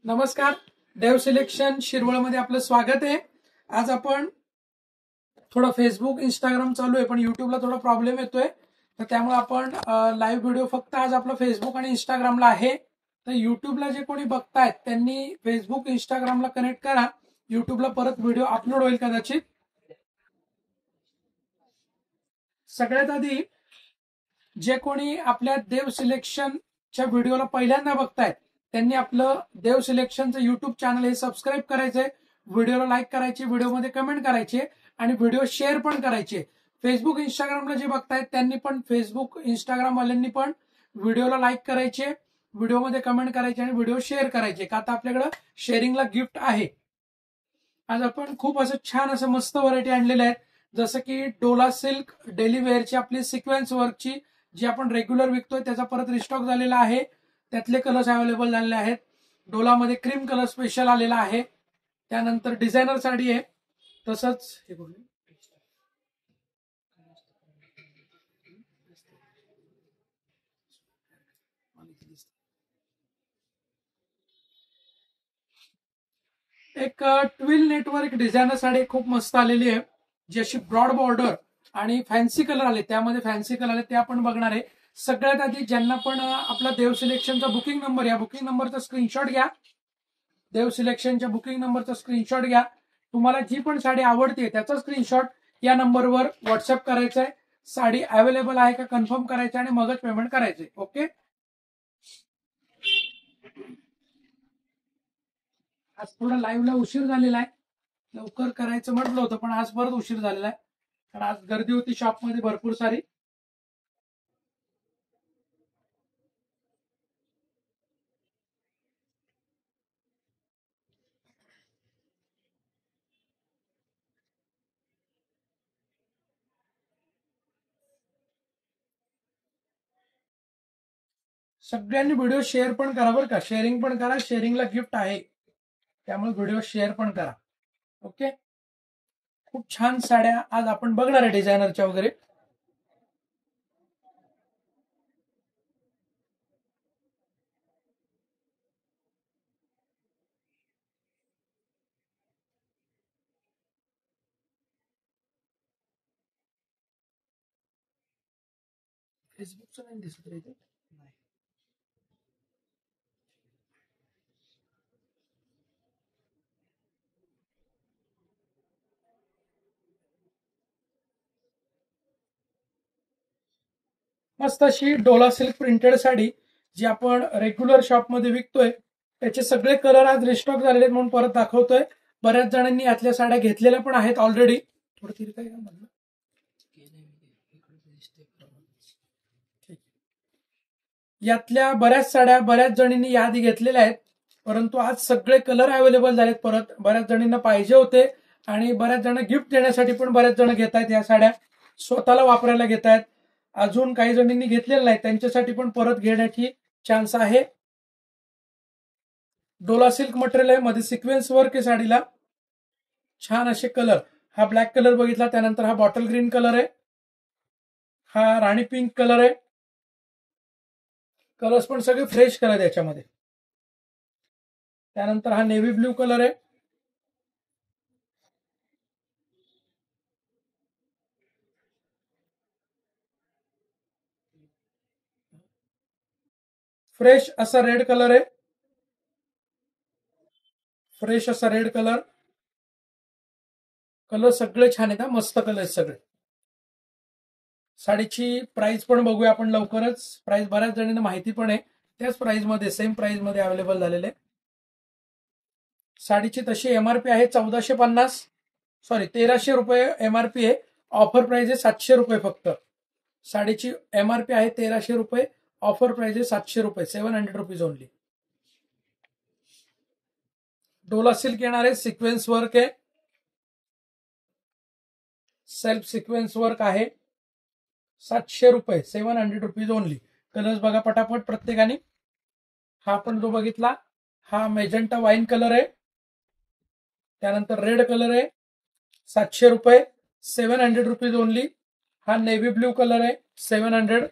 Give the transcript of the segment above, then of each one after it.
नमस्कार, देव सिलेक्शन शिरवळमध्ये आपलं स्वागत आहे। आज आपण थोडा फेसबुक इंस्टाग्राम चालू आहे पण युट्यूबला थोडा प्रॉब्लेम येतोय, तर त्यामुळे आपण लाईव्ह व्हिडिओ फक्त आज आपला फेसबुक आणि इंस्टाग्रामला आहे। तर युट्यूबला जे कोणी बघतायत त्यांनी फेसबुक इंस्टाग्रामला कनेक्ट करा, युट्यूबला परत व्हिडिओ अपलोड होईल कदाचित। सगळ्यात आधी जे कोणी आपल्या देव सिलेक्शनच्या व्हिडिओला पहिल्यांदा बघतायत त्यांनी आपलं देव सिलेक्शनचं युट्यूब चॅनल हे सबस्क्राईब करायचंय, व्हिडिओला लाईक करायची, व्हिडिओमध्ये कमेंट करायची आणि व्हिडिओ शेअर पण करायचे। फेसबुक इंस्टाग्रामला जे बघतायत त्यांनी पण फेसबुक इंस्टाग्राम वाल्यांनी पण व्हिडिओला लाईक करायचे, व्हिडिओमध्ये कमेंट करायचे आणि व्हिडिओ शेअर करायचे, का आता आपल्याकडे शेअरिंगला गिफ्ट आहे। आज आपण खूप असं छान असं मस्त व्हरायटी आणलेल्या आहेत, जसं की डोला सिल्क डेली वेअरची आपली सिक्वेन्स वर्कची जी आपण रेग्युलर विकतोय त्याचा परत रिस्टॉक झालेला आहे, त्यातले कलर्स अवेलेबल झालेले आहेत। डोलामध्ये क्रीम कलर स्पेशल आलेला आहे, त्यानंतर डिझायनर साडी आहे, तसंच एक ट्विल नेटवर्क डिझायनर साडी खूप मस्त आलेली आहे, जी अशी ब्रॉड बॉर्डर आणि फॅन्सी कलर आले, त्यामध्ये फॅन्सी कलर आले ते आपण बघणार आहे। सगळ्यात आधी ज्यांना पण आपला देव सिलेक्शनचा बुकिंग नंबर, या बुकिंग नंबरचा स्क्रीनशॉट घ्या, देव सिलेक्शनच्या बुकिंग नंबरचा स्क्रीनशॉट घ्या। तुम्हाला जी पण साडी आवडते त्याचा स्क्रीनशॉट या नंबरवर व्हॉट्सअप करायचा आहे, साडी अवेलेबल आहे का कन्फर्म करायचं आणि मगच पेमेंट करायचे। ओके, आज थोडा लाईव्हला उशीर झालेला आहे, लवकर करायचं म्हटलं होतं पण आज परत उशीर झालेला आहे, कारण आज गर्दी होती शॉपमध्ये भरपूर सारी। सगळ्यांनी व्हिडिओ शेअर पण करा बरं का, शेअरिंग पण करा, शेअरिंगला गिफ्ट आहे त्यामुळे व्हिडिओ शेअर पण करा। ओके, खूप छान साड्या आज आपण बघणार आहे डिझायनरच्या वगैरे। फेसबुकचं नाही दिसत रे इथे, मस्त अशी डोला सिल्क प्रिंटेड साडी जी आपण रेग्युलर शॉपमध्ये विकतोय, त्याचे सगळे कलर आज रिस्टॉक झालेले आहेत म्हणून परत दाखवतोय। बऱ्याच जणांनी यातल्या साड्या घेतलेल्या पण आहेत ऑलरेडी। थोडं तरी काय म्हणलं, यातल्या बऱ्याच साड्या बऱ्याच जणींनी यादी घेतलेल्या आहेत, परंतु आज सगळे कलर अवेलेबल झालेत, परत बऱ्याच जणींना पाहिजे होते आणि बऱ्याच जण गिफ्ट देण्यासाठी पण बऱ्याच जण घेत आहेत या साड्या, स्वतःला वापरायला घेत आहेत। अजून काही जणींनी घेतलेलं नाही त्यांच्यासाठी पण परत घेण्याची चान्स आहे। डोला सिल्क मटेरियल आहे, मध्ये सिक्वेन्स वर्क आहे साडीला, छान असे कलर। हा ब्लॅक कलर बघितला, त्यानंतर हा बॉटल ग्रीन कलर आहे, हा राणी पिंक कलर आहे, कलर्स पण सगळे फ्रेश कलर याच्यामध्ये। त्यानंतर हा नेव्ही ब्ल्यू कलर आहे, फ्रेश असा रेड कलर आहे, फ्रेश असा रेड कलर, कलर सगळे छान आहेत, मस्त कलर आहेत सगळे। साडीची प्राइस पण बघूया आपण लवकरच, प्राइस बऱ्याच जणांना माहिती पण आहे, त्याच प्राइस मध्ये सेम प्राइस मध्ये अवेलेबल झालेले। साडीची तशी एमआरपी आहे 1450, सॉरी 1300 रुपये एमआरपी आहे, ऑफर प्राइस आहे 700 रुपये फक्त। साडीची एमआरपी आहे 1300 रुपये, ऑफर प्राइस आहे 700 रुपये, 700 रुपीज ओनली। डोला सिल्क येणार आहे, सिक्वेन्स वर्क आहे, सेल्फ सिक्वेन्स वर्क आहे, 700 रुपये, 700 रुपीज ओनली। कलर्स बघा पटापट प्रत्येकाने। हा पण जो बघितला हा मेजेंटा वाईन कलर आहे, त्यानंतर रेड कलर आहे, 700 रुपये, 700 रुपीज ओनली। हा नेव्ही ब्ल्यू कलर आहे, 700।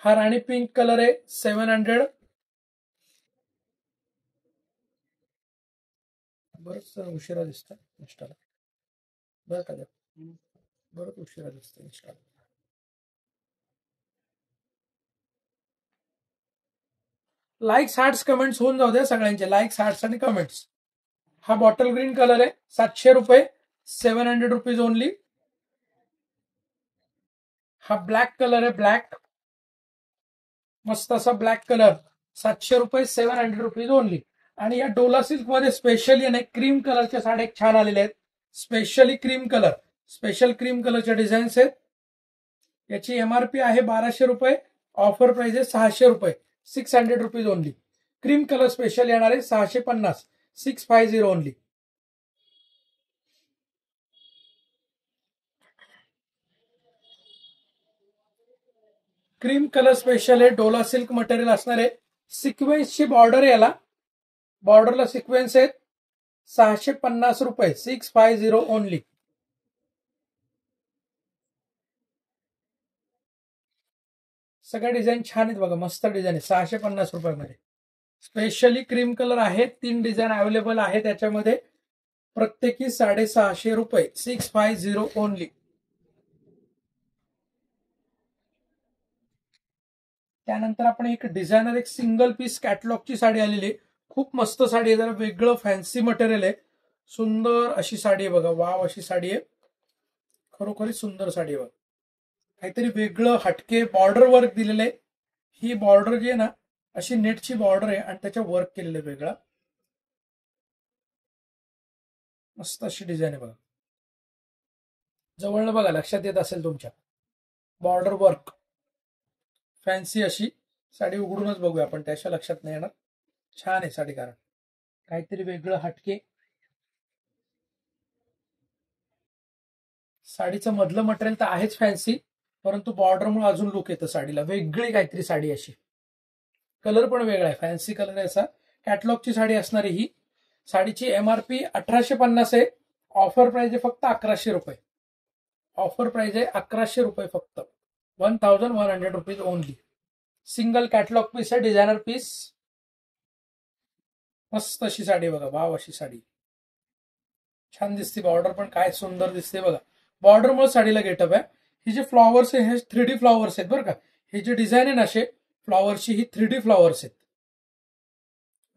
हा राणी पिंक कलर आहे, 700। बरंच उशिरा दिसतं इंस्टाला, बरं का, बरंच उशिरा दिसतं इंस्टाला. लाईक्स, हार्ट्स, कमेंट्स होऊन जाऊ द्या सगळ्यांचे, लाईक्स, हार्ट्स आणि कमेंट्स. हा बॉटल ग्रीन कलर आहे, 700 रुपये, 700 रुपीज ओनली. हा ब्लॅक कलर आहे, ब्लॅक, मस्त असा ब्लॅक कलर, 700 रुपये, 700 रुपीज ओनली. आणि या डोला सिल्क मध्ये स्पेशली ना क्रीम कलरच्या साड्या छान आलेल्या आहेत, specially cream colour, special cream कलरच्या डिझाईन्स आहेत. याची एमआरपी आहे 1200 रुपये, ऑफर प्राइस आहे 600 रुपये, 600 rupees only. Cream colour special येणार आहे 650, 650 ओनली. क्रीम कलर स्पेशल आहे, डोला सिल्क मटेरियल असणार आहे, सिक्वेन्सची बॉर्डर याला, बॉर्डरला सिक्वेन्स आहेत, 650 रुपये, 650 ओनली. सगळ्या डिझाईन छान आहेत बघा, मस्त डिझाईन आहे, 650 रुपयामध्ये. स्पेशली क्रीम कलर आहे, 3 डिझाईन अवेलेबल आहे त्याच्यामध्ये, प्रत्येकी 650 रुपये, 650 ओनली. त्यानंतर आपण एक डिझायनर, एक सिंगल पीस कॅटलॉगची साडी आलेली आहे, खूप मस्त साडी आहे, जरा वेगळं फॅन्सी मटेरियल आहे, सुंदर अशी साडी आहे बघा, वाव अशी साडी आहे, खरोखरी सुंदर साडी आहे बघा, काहीतरी वेगळं हटके बॉर्डर वर्क दिलेलं आहे. ही बॉर्डर जी आहे ना अशी नेटची बॉर्डर आहे आणि त्याच्या वर्क केलेलं आहे वेगळा, मस्त अशी डिझाईन आहे बघा, जवळनं बघा लक्षात येत असेल तुमच्या, बॉर्डर वर्क फॅन्सी अशी साडी. उघडूनच बघूया आपण, त्याच्या लक्षात नाही येणार, छान आहे साडी, कारण काहीतरी वेगळं हटके. साडीचं मधलं मटेरियल तर आहेच फॅन्सी, परंतु बॉर्डरमुळे अजून लुक येतं साडीला, वेगळी काहीतरी साडी अशी, कलर पण वेगळा आहे, फॅन्सी कलर आहे असा. कॅटलॉगची साडी असणारी ही, साडीची एमआरपी 1850 आहे, ऑफर प्राइस आहे फक्त 1100 रुपये, ऑफर प्राइस आहे 1100 रुपये फक्त, 1100 rupees only. Single catalogue piece आहे, डिझायनर पीस, मस्त अशी साडी बघा, वाव अशी साडी, छान दिसते, बॉर्डर पण काय सुंदर दिसते बघा, बॉर्डरमुळे साडीला गेटअप आहे. ही जे फ्लॉवर्स आहे हे 3D फ्लॉवर्स आहेत बरं का, हे जे डिझाईन आहे ना असे फ्लॉवरची, ही 3D फ्लॉवर्स आहेत,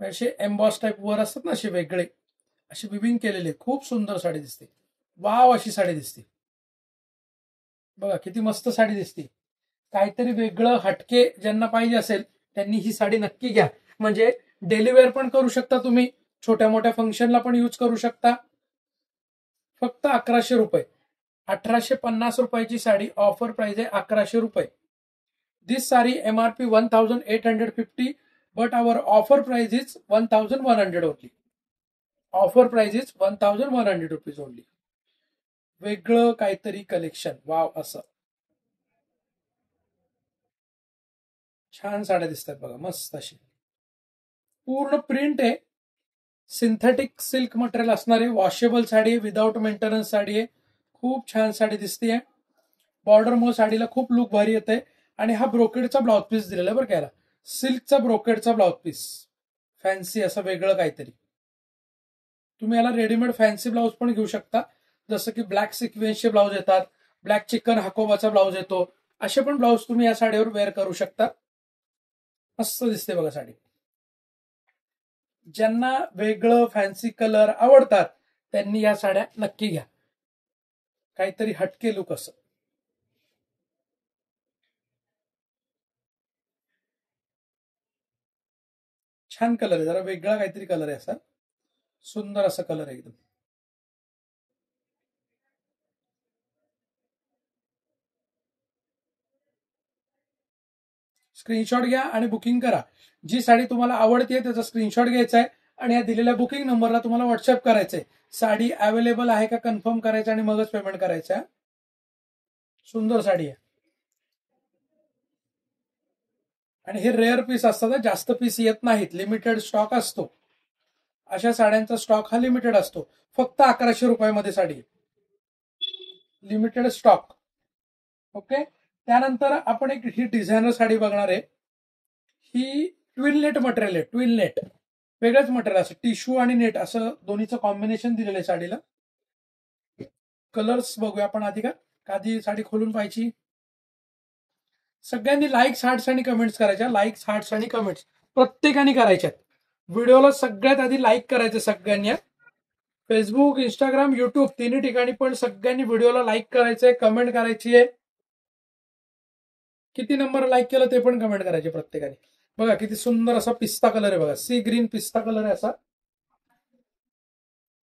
असे एम्बॉस टाईप वर असतात ना असे वेगळे, असे विविंग केलेले, खूप सुंदर साडी दिसते, वाव अशी साडी दिसते बघा, किती मस्त साडी दिसते. काहीतरी वेगळं हटके ज्यांना पाहिजे असेल त्यांनी ही साडी नक्की घ्या, म्हणजे डेली वेअर पण करू शकता तुम्ही, छोट्या मोठ्या फंक्शनला पण यूज करू शकता. फक्त 1100 रुपये, 1850 रुपयाची साडी, ऑफर प्राइस आहे 1100 रुपये. This sari MRP 1850, but our offer price is 1100 only, offer price is 1100 rupees only. वेगळं काहीतरी कलेक्शन, वाव असं, छान साड्या दिसतात बघा, मस्त अशी, पूर्ण प्रिंट आहे, सिंथेटिक सिल्क मटेरियल असणार आहे, वॉशेबल साडी आहे, विदाउट मेंटेनन्स साडी आहे, खूप छान साडी दिसते. बॉर्डरमुळे साडीला खूप लुक भारी येते. आणि हा ब्रोकेडचा ब्लाउज पीस दिलेला आहे बरं का, सिल्कचा ब्रोकेडचा ब्लाउज पीस, फॅन्सी असं वेगळं काहीतरी. तुम्ही याला रेडीमेड फॅन्सी ब्लाउज पण घेऊ शकता, जसं की ब्लॅक सिक्वेन्सचे ब्लाउज येतात, ब्लॅक चिकन हाकोबाचा ब्लाउज येतो, असे पण ब्लाउज तुम्ही या साडीवर वेअर करू शकता. मस्त दिसते बघा साडी. ज्यांना वेगळं फॅन्सी कलर आवडतात त्यांनी या साड्या नक्की घ्या, काहीतरी हटके लुक असं. छान कलर आहे, जरा वेगळा काहीतरी कलर आहे असा, सुंदर असा कलर आहे एकदम. स्क्रीनशॉट घ्या आणि बुकिंग करा. जी साडी तुम्हाला आवडते त्याचा स्क्रीनशॉट घ्यायचा आहे आणि या दिलेल्या बुकिंग नंबरला तुम्हाला व्हॉट्सअप करायचंय, साडी अवेलेबल आहे का कन्फर्म करायचं आणि मगच पेमेंट करायचं. सुंदर साडी आहे आणि हे रेअर पीस असतात, जास्त पीस येत नाहीत, लिमिटेड स्टॉक असतो, अशा साड्यांचा स्टॉक हा लिमिटेड असतो. फक्त 1100 रुपयामध्ये साडी, लिमिटेड स्टॉक. ओके, त्यानंतर आपण एक ही डिझायनर साडी बघणार आहे, ही ट्विल नेट मटेरियल आहे, ट्विल नेट, वेगळंच मटेरियल असं टिश्यू आणि नेट असं दोन्हीचं कॉम्बिनेशन दिलेलं आहे साडीला. कलर्स बघूया आपण आधी का आधी साडी खोलून पाहायची. सगळ्यांनी लाईक्स, हार्ट्स आणि कमेंट्स करायच्या. लाईक्स, हार्ट्स आणि कमेंट्स प्रत्येकाने करायच्यात. व्हिडिओला सगळ्यात आधी लाईक करायचं सगळ्यांनी. फेसबुक, इंस्टाग्राम, युट्यूब तिन्ही ठिकाणी पण सगळ्यांनी व्हिडिओला लाईक करायचंय, कमेंट करायची आहे. किती नंबर लाईक केलं ते पण कमेंट करायचे प्रत्येकाने. बघा किती सुंदर असा पिस्ता कलर आहे बघा, सी ग्रीन पिस्ता कलर आहे असा.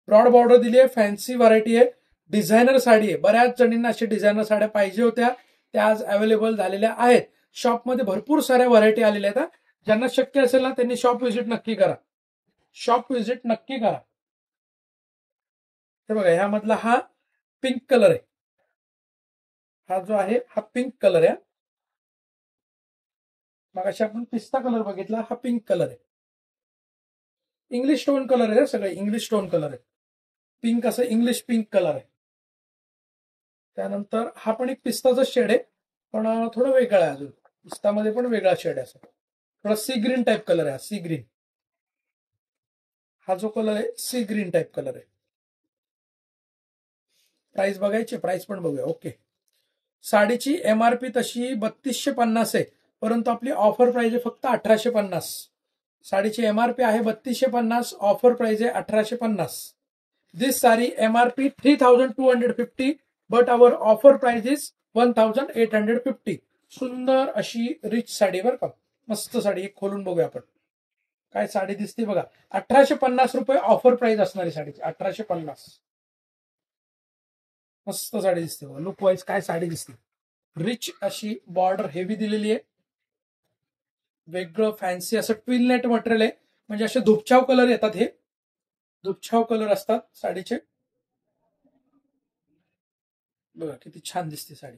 ब्रॉड बॉर्डर दिली आहे, फॅन्सी व्हरायटी आहे, डिझायनर साडी आहे. बऱ्याच जणींना अशा डिझायनर साड्या पाहिजे होत्या, त्या आज अवेलेबल झालेल्या आहेत. शॉपमध्ये भरपूर साऱ्या व्हरायटी आलेल्या आहेत. ज्यांना शक्य असेल ना त्यांनी शॉप व्हिजिट नक्की करा. शॉप व्हिजिट नक्की करा. हे बघा ह्यामधला हा पिंक कलर आहे. हा जो आहे हा पिंक कलर आहे. मग अशा आपण पिस्ता कलर बघितला, हा पिंक कलर आहे. इंग्लिश टोन कलर आहे, सगळे इंग्लिश टोन कलर आहे. पिंक असं इंग्लिश पिंक कलर आहे. त्यानंतर हा पण एक पिस्ताचा शेड आहे, पण थोडं वेगळा आहे. अजून पिस्तामध्ये पण वेगळा शेड आहे. असं थोडा सी ग्रीन टाईप कलर आहे. सी ग्रीन हा जो कलर आहे सी ग्रीन टाईप कलर आहे. प्राइस बघायची, प्राइस पण बघूया. ओके, साडीची MRP तशी 3250 आहे, परंतु आपली ऑफर प्राइस आहे फक्त 1850. साडीची MRP आहे 3250, ऑफर प्राइस आहे 1850. This sari MRP 3250, but our offer price is 1850. सुंदर अशी रिच साडी बरं का, मस्त साडी. एक खोलून बघूया आपण काय साडी दिसते बघा. 1850 रुपये ऑफर प्राइस असणारी साडीची, 1850. मस्त साडी दिसते बघा, लुक वाईज काय साडी दिसते. रिच अशी बॉर्डर हेवी दिलेली आहे, वेगळं फॅन्सी असं ट्विल नेट मटेरियल आहे. म्हणजे असे धुपछाव कलर येतात, हे धुपछाव कलर असतात साडीचे. बघा किती छान दिसते साडी.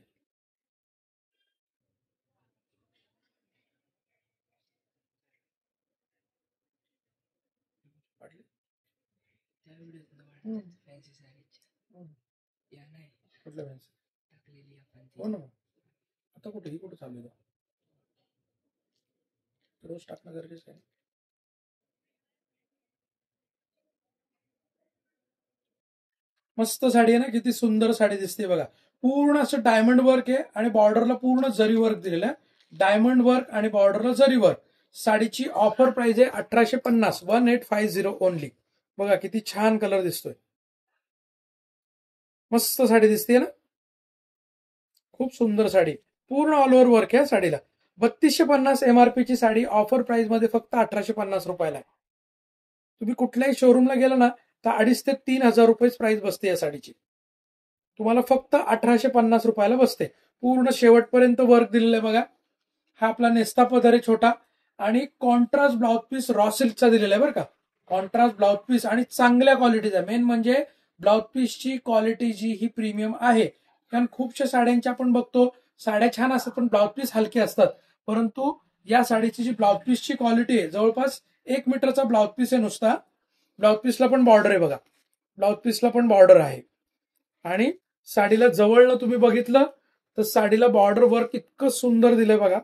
हो ना, आता कुठेही कुठे चालू आहे, रोज टाकणं गरजेचं आहे. मस्त साडी आहे ना, किती सुंदर साडी दिसते बघा. पूर्ण असं डायमंड वर्क आहे आणि बॉर्डरला पूर्ण जरी वर्क दिलेलं आहे. डायमंड वर्क आणि बॉर्डरला जरी वर्क. साडीची ऑफर प्राइस आहे 1850, 1850 ओनली. बघा किती छान कलर दिसतोय, मस्त साडी दिसते ना, खूप सुंदर साडी. पूर्ण ऑल ओव्हर वर्क आहे साडीला. 3250 MRP ची साडी ऑफर प्राइस मध्ये फक्त 1850 रुपयाला आहे. तुम्ही कुठल्याही शोरूमला गेला ना तर 2500 ते 3000 रुपये प्राइस बसते या साडीची. तुम्हाला फक्त 1850 रुपयाला बसते. पूर्ण शेवटपर्यंत वर्क दिलेलं आहे बघा. हा आपला नेस्ता पदर आहे छोटा, आणि कॉन्ट्रास्ट ब्लाउज पीस रॉ सिल्कचा दिलेला आहे बरं का. कॉन्ट्रास्ट ब्लाउज पीस आणि चांगल्या क्वालिटीचा. मेन म्हणजे ब्लाउज पीसची क्वालिटी जी ही प्रीमियम आहे. कारण खूपशा साड्यांच्या आपण बघतो साड्या छान असतात पण ब्लाउज पीस हलके असतात, परंतु या साडीची जी ब्लाउज पीसची क्वालिटी आहे, जवळपास 1 मीटरचा ब्लाउज पीस आहे नुसता. ब्लाउज पीसला पण बॉर्डर आहे बघा, ब्लाउज पीसला पण बॉर्डर आहे. आणि साडीला जवळनं तुम्ही बघितलं तर साडीला बॉर्डर वर्क इतकं सुंदर दिलंय बघा.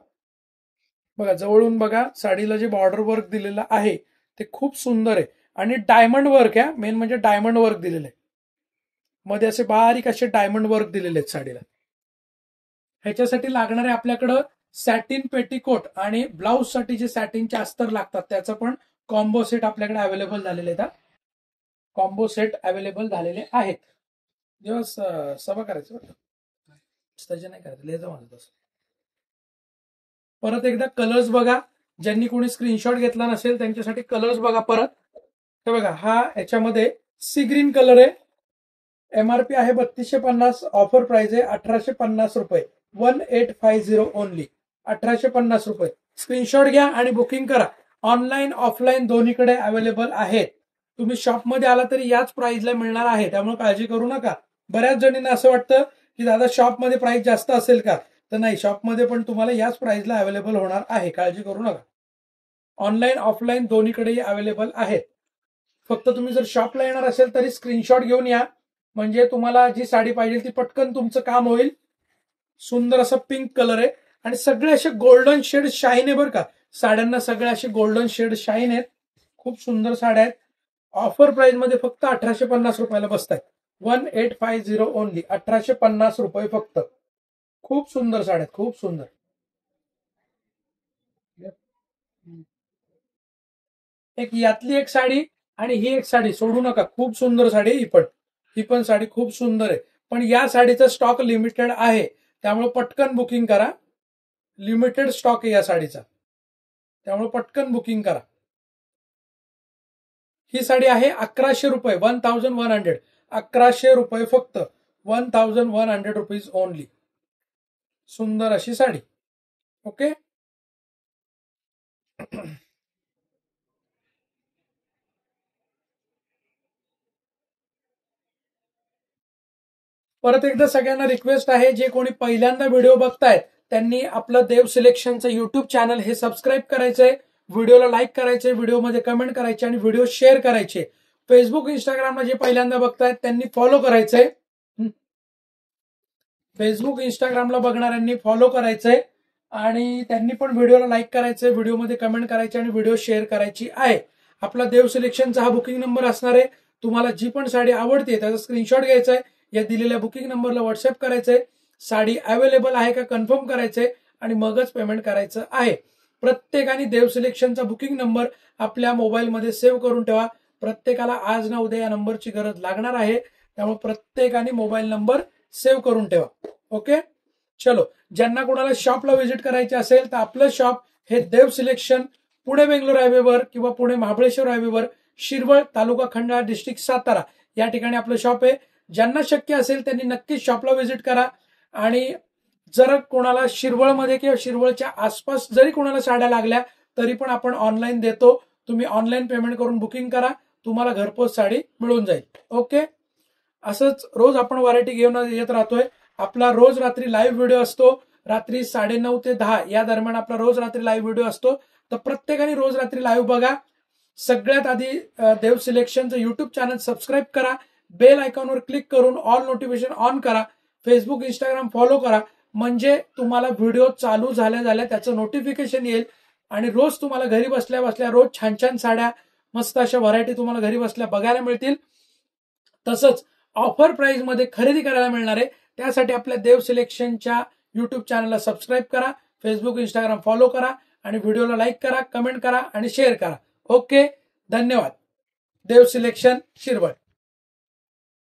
बघा जवळून बघा, साडीला जे बॉर्डर वर्क दिलेलं आहे ते खूप सुंदर आहे. आणि डायमंड वर्क आहे, मेन म्हणजे डायमंड वर्क दिलेलं आहे. मध्ये असे बारीक असे डायमंड वर्क दिलेले आहेत साडीला. ह्याच्यासाठी लागणारे आपल्याकडं सॅटिन पेटीकोट आणि ब्लाउज साठी जे सॅटिनचे अस्तर लागतात त्याचं पण कॉम्बो सेट आपल्याकडे अवेलेबल झालेले आहेत. कॉम्बो सेट अवेलेबल झालेले आहेत. जेव्हा सभा करायचं बरं नाही करायचं, लिहायचं माझं तसं. परत एकदा कलर्स बघा, ज्यांनी कोणी स्क्रीनशॉट घेतला नसेल त्यांच्यासाठी कलर्स बघा परत. हे बघा, हा याच्यामध्ये सी ग्रीन कलर आहे. MRP आहे 3250, ऑफर प्राइस आहे 1850 रुपये. 1850 ओनली, 1850 रुपये. स्क्रीनशॉट घ्या आणि बुकिंग करा. ऑनलाईन ऑफलाईन दोन्हीकडे अवेलेबल आहेत. तुम्ही शॉपमध्ये आला तरी याच प्राइसला मिळणार आहे, त्यामुळे काळजी करू नका. बऱ्याच जणींना असं वाटतं की दादा शॉपमध्ये प्राइस जास्त असेल का, तर नाही, शॉपमध्ये पण तुम्हाला याच प्राइसला अवेलेबल होणार आहे, काळजी करू नका. ऑनलाईन ऑफलाईन दोन्हीकडेही अवेलेबल आहेत. फक्त तुम्ही जर शॉपला येणार असेल तरी स्क्रीनशॉट घेऊन या, म्हणजे तुम्हाला जी साडी पाहिजे ती पटकन तुमचं काम होईल. सुंदर असा पिंक कलर आहे आणि सगळे असे गोल्डन शेड शाईन आहे बरं का. साड्यांना सगळे असे गोल्डन शेड शाईन आहेत, खूप सुंदर साड्या आहेत. ऑफर प्राइस मध्ये फक्त 1850 रुपयाला बसतायत. 1850 ओनली, 1850 रुपये फक्त. खूप सुंदर साड्या आहेत, खूप सुंदर. एक यातली एक साडी आणि ही एक साडी सोडू नका, खूप सुंदर साडी ही पण. ही पण साडी खूप सुंदर आहे, पण या साडीचा स्टॉक लिमिटेड आहे, त्यामुळे पटकन बुकिंग करा. लिमिटेड स्टॉक आहे या साडीचा, त्यामुळे पटकन बुकिंग करा. ही साडी आहे 1100 रुपये, 1100. 1100 रुपये फक्त, 1100 रुपीज ओनली. सुंदर अशी साडी. ओके. परत एकदा सगळ्यांना रिक्वेस्ट आहे, जे कोणी पहिल्यांदा व्हिडिओ बघतायत त्यांनी आपलं देव सिलेक्शनचं युट्यूब चॅनल हे सबस्क्राईब करायचंय, व्हिडिओला लाईक करायचे, व्हिडिओमध्ये कमेंट करायचे आणि व्हिडिओ शेअर करायचे. फेसबुक इंस्टाग्रामला जे पहिल्यांदा बघतायत त्यांनी फॉलो करायचंय. फेसबुक इंस्टाग्रामला बघणाऱ्यांनी फॉलो करायचंय आणि त्यांनी पण व्हिडिओला लाईक करायचंय, व्हिडिओमध्ये कमेंट करायचे आणि व्हिडिओ शेअर करायची आहे. आपला देव सिलेक्शनचा हा बुकिंग नंबर असणार आहे. तुम्हाला जी पण साडी आवडते त्याचा स्क्रीनशॉट घ्यायचा आहे, या दिलेल्या बुकिंग नंबरला व्हॉट्सअप करायचंय, साडी अवेलेबल आहे का कन्फर्म करायचंय आणि मगच पेमेंट करायचं आहे. प्रत्येकाने देव सिलेक्शनचा बुकिंग नंबर आपल्या मोबाईलमध्ये सेव्ह करून ठेवा. प्रत्येकाला आज ना उद्या या नंबरची गरज लागणार आहे, त्यामुळे प्रत्येकाने मोबाईल नंबर सेव्ह करून ठेवा. ओके. चलो, ज्यांना कोणाला शॉपला व्हिजिट करायचे असेल तर आपलं शॉप हे देव सिलेक्शन पुणे बेंगलोर हायवेवर किंवा पुणे महाबळेश्वर हायवेवर, शिरवळ, तालुका खंडाळा, डिस्ट्रिक्ट सातारा या ठिकाणी आपलं शॉप आहे. ज्यांना शक्य असेल त्यांनी नक्कीच शॉपला व्हिजिट करा. आणि जर कोणाला शिरवळमध्ये किंवा शिरवळच्या आसपास जरी कोणाला साड्या लागल्या तरी पण आपण ऑनलाईन देतो. तुम्ही ऑनलाईन पेमेंट करून बुकिंग करा, तुम्हाला घरपोच साडी मिळून जाईल. ओके. असंच रोज आपण व्हरायटी घेऊन येत राहतोय. आपला रोज रात्री लाईव्ह व्हिडिओ असतो, रात्री 9:30 ते 10 या दरम्यान आपला रोज रात्री लाईव्ह व्हिडिओ असतो. तर प्रत्येकाने रोज रात्री लाईव्ह बघा. सगळ्यात आधी देव सिलेक्शनचं युट्यूब चॅनल सबस्क्राईब करा, बेल आयकॉनवर क्लिक करून ऑल नोटिफिकेशन ऑन करा, फेसबुक इंस्टाग्राम फॉलो करा, म्हणजे तुम्हाला व्हिडिओ चालू झाल्या त्याचं नोटिफिकेशन येईल आणि रोज तुम्हाला घरी बसल्या बसल्या रोज छान छान साड्या, मस्त अशा व्हरायटी तुम्हाला घरी बसल्या बघायला मिळतील. तसंच ऑफर प्राइस मध्ये खरेदी करायला मिळणार आहे. त्यासाठी आपल्या देव सिलेक्शनच्या युट्यूब चॅनलला सबस्क्राईब करा, फेसबुक इंस्टाग्राम फॉलो करा आणि व्हिडिओला लाईक करा, कमेंट करा आणि शेअर करा. ओके. धन्यवाद. देव सिलेक्शन, शिरवळ.